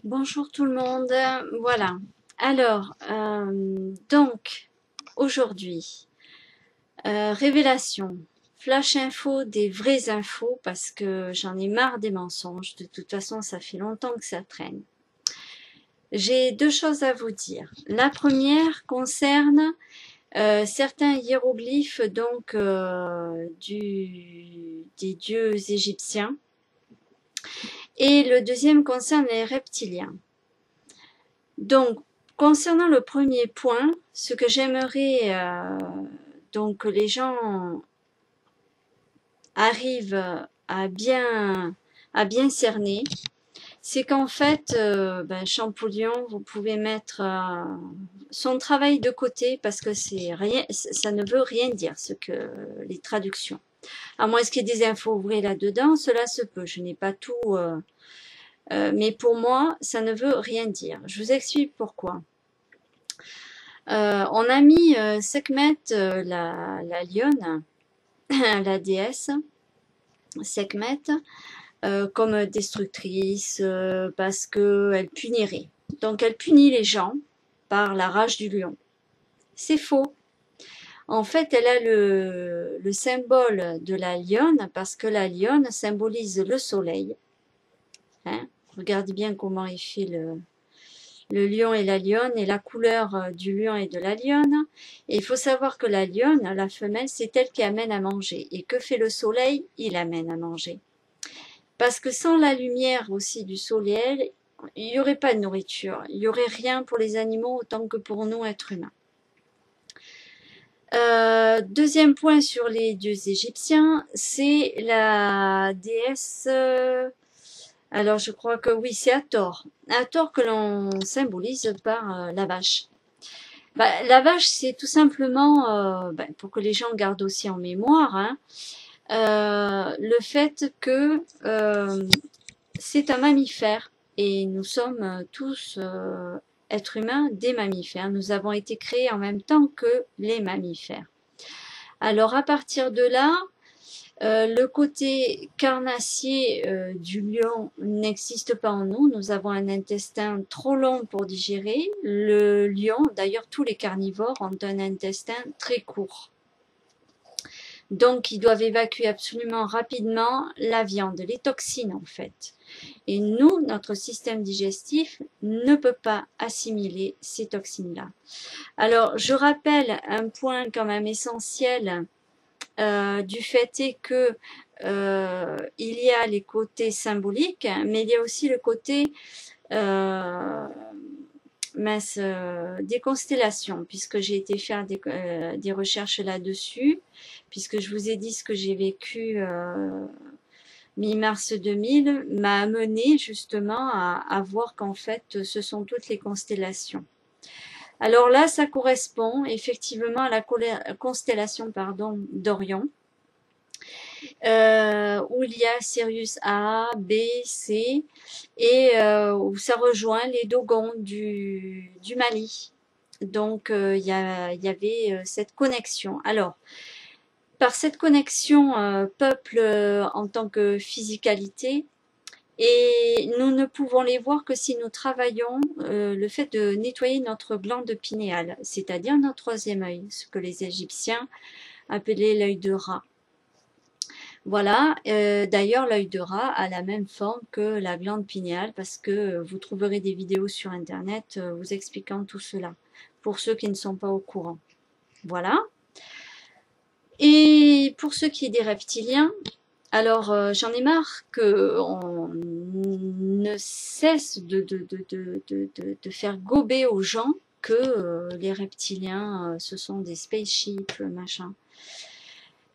Bonjour tout le monde. Voilà. Alors, donc, aujourd'hui, révélation, flash info des vraies infos parce que j'en ai marre des mensonges. De toute façon, ça fait longtemps que ça traîne. J'ai deux choses à vous dire. La première concerne certains hiéroglyphes donc des dieux égyptiens et le deuxième concerne les reptiliens. Donc, concernant le premier point, ce que j'aimerais donc que les gens arrivent à bien cerner, c'est qu'en fait, Champollion, vous pouvez mettre son travail de côté parce que c'est rien, ça ne veut rien dire ce que les traductions. À moins qu'il y ait des infos vraies là-dedans, cela se peut. Je n'ai pas tout, mais pour moi, ça ne veut rien dire. Je vous explique pourquoi. On a mis Sekhmet, la lionne, la déesse Sekhmet, comme destructrice parce qu'elle punirait. Donc elle punit les gens par la rage du lion. C'est faux. En fait, elle a le symbole de la lionne parce que la lionne symbolise le soleil. Hein. Regardez bien comment il fait le lion et la lionne et la couleur du lion et de la lionne. Et il faut savoir que la lionne, la femelle, c'est elle qui amène à manger. Et que fait le soleil? Il amène à manger. Parce que sans la lumière aussi du soleil, il n'y aurait pas de nourriture. Il n'y aurait rien pour les animaux autant que pour nous, êtres humains. Deuxième point sur les dieux égyptiens, c'est la déesse... alors je crois que oui, c'est Hathor. Hathor que l'on symbolise par la vache. La vache, c'est tout simplement, pour que les gens gardent aussi en mémoire, hein, le fait que c'est un mammifère et nous sommes tous êtres humains des mammifères. Nous avons été créés en même temps que les mammifères. Alors à partir de là, le côté carnassier du lion n'existe pas en nous. Nous avons un intestin trop long pour digérer. Le lion, d'ailleurs tous les carnivores ont un intestin très court. Donc ils doivent évacuer absolument rapidement la viande, les toxines en fait. Et nous, notre système digestif ne peut pas assimiler ces toxines-là. Alors je rappelle un point quand même essentiel. Du fait est que il y a les côtés symboliques, mais il y a aussi le côté des constellations, puisque j'ai été faire des recherches là-dessus, puisque je vous ai dit ce que j'ai vécu mi-mars 2000, m'a amené justement à voir qu'en fait, ce sont toutes les constellations. Alors là, ça correspond effectivement à la constellation d'Orion, où il y a Sirius A, B, C, et où ça rejoint les Dogons du Mali. Donc il y avait cette connexion. Alors, par cette connexion peuple en tant que physicalité, et nous ne pouvons les voir que si nous travaillons le fait de nettoyer notre glande pinéale, c'est-à-dire notre troisième œil, ce que les Égyptiens appelaient l'œil de Ra. Voilà, d'ailleurs l'œil de rat a la même forme que la glande pinéale parce que vous trouverez des vidéos sur internet vous expliquant tout cela, pour ceux qui ne sont pas au courant. Voilà. Et pour ce qui est des reptiliens, alors j'en ai marre qu'on ne cesse de faire gober aux gens que les reptiliens ce sont des spaceships, machin.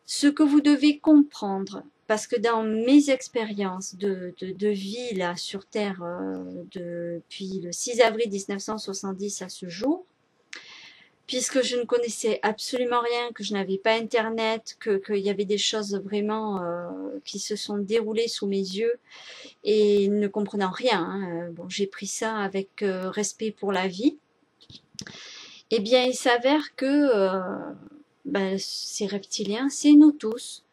Ce que vous devez comprendre, parce que dans mes expériences de vie là sur Terre depuis le 6 avril 1970 à ce jour, puisque je ne connaissais absolument rien, que je n'avais pas internet, qu'il y avait des choses vraiment qui se sont déroulées sous mes yeux et ne comprenant rien, hein, bon, j'ai pris ça avec respect pour la vie, eh bien il s'avère que ces reptiliens, c'est nous tous.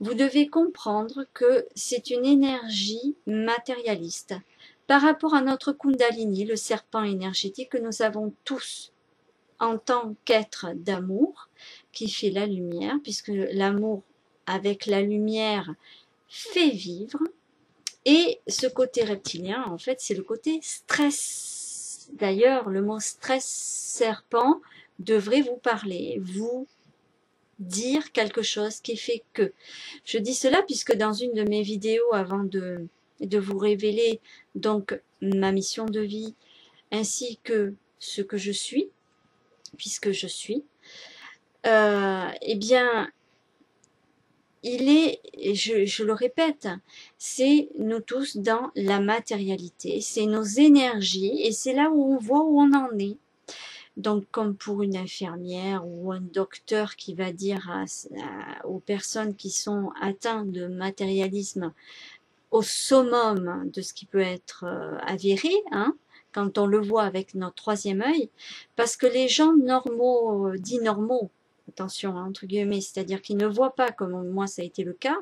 Vous devez comprendre que c'est une énergie matérialiste. Par rapport à notre Kundalini, le serpent énergétique que nous avons tous en tant qu'être d'amour, qui fait la lumière, puisque l'amour avec la lumière fait vivre. Et ce côté reptilien, en fait, c'est le côté stress. D'ailleurs, le mot stress serpent devrait vous parler, vous dire quelque chose qui fait que. Je dis cela puisque dans une de mes vidéos, avant de vous révéler donc ma mission de vie, ainsi que ce que je suis, puisque je suis, eh bien, il est, et je le répète, c'est nous tous dans la matérialité, c'est nos énergies, et c'est là où on voit où on en est. Donc, comme pour une infirmière ou un docteur qui va dire aux personnes qui sont atteintes de matérialisme au summum de ce qui peut être avéré, hein, quand on le voit avec notre troisième œil, parce que les gens normaux, dits normaux, attention, hein, entre guillemets, c'est-à-dire qu'ils ne voient pas comme moi ça a été le cas,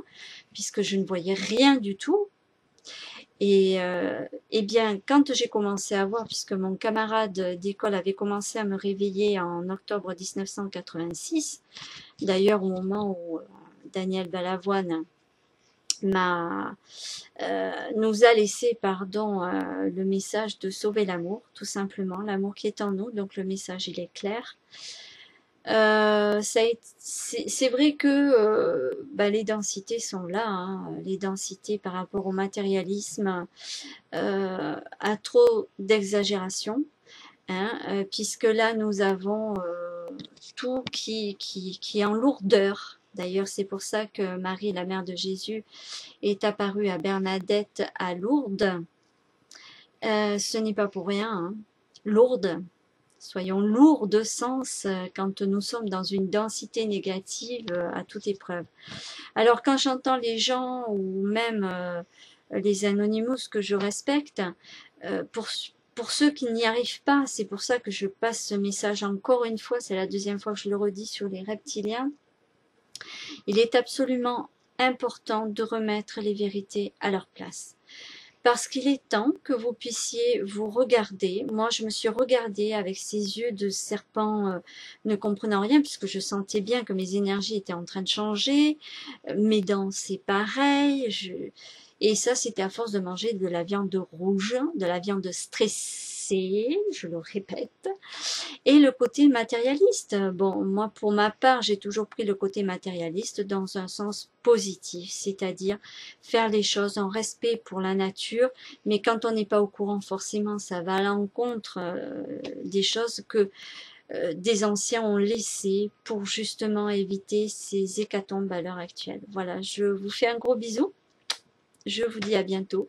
puisque je ne voyais rien du tout. Et eh bien, quand j'ai commencé à voir, puisque mon camarade d'école avait commencé à me réveiller en octobre 1986, d'ailleurs au moment où Daniel Balavoine nous a laissé le message de sauver l'amour, tout simplement, l'amour qui est en nous, donc le message il est clair. C'est vrai que les densités sont là, hein, les densités par rapport au matérialisme, à trop d'exagération, hein, puisque là nous avons tout qui est en lourdeur. D'ailleurs, c'est pour ça que Marie, la mère de Jésus, est apparue à Bernadette à Lourdes. Ce n'est pas pour rien, hein. Lourdes. Soyons lourds de sens quand nous sommes dans une densité négative à toute épreuve. Alors quand j'entends les gens ou même les Anonymous que je respecte, pour ceux qui n'y arrivent pas, c'est pour ça que je passe ce message encore une fois, c'est la deuxième fois que je le redis sur les reptiliens. Il est absolument important de remettre les vérités à leur place. Parce qu'il est temps que vous puissiez vous regarder. Moi, je me suis regardée avec ces yeux de serpent, ne comprenant rien, puisque je sentais bien que mes énergies étaient en train de changer. Mes dents, c'est pareil. Et ça, c'était à force de manger de la viande rouge, de la viande stressée, je le répète. Et le côté matérialiste, bon, moi pour ma part, j'ai toujours pris le côté matérialiste dans un sens positif, c'est-à-dire faire les choses en respect pour la nature, mais quand on n'est pas au courant, forcément, ça va à l'encontre des choses que des anciens ont laissées pour justement éviter ces hécatombes à l'heure actuelle. Voilà, je vous fais un gros bisou, je vous dis à bientôt.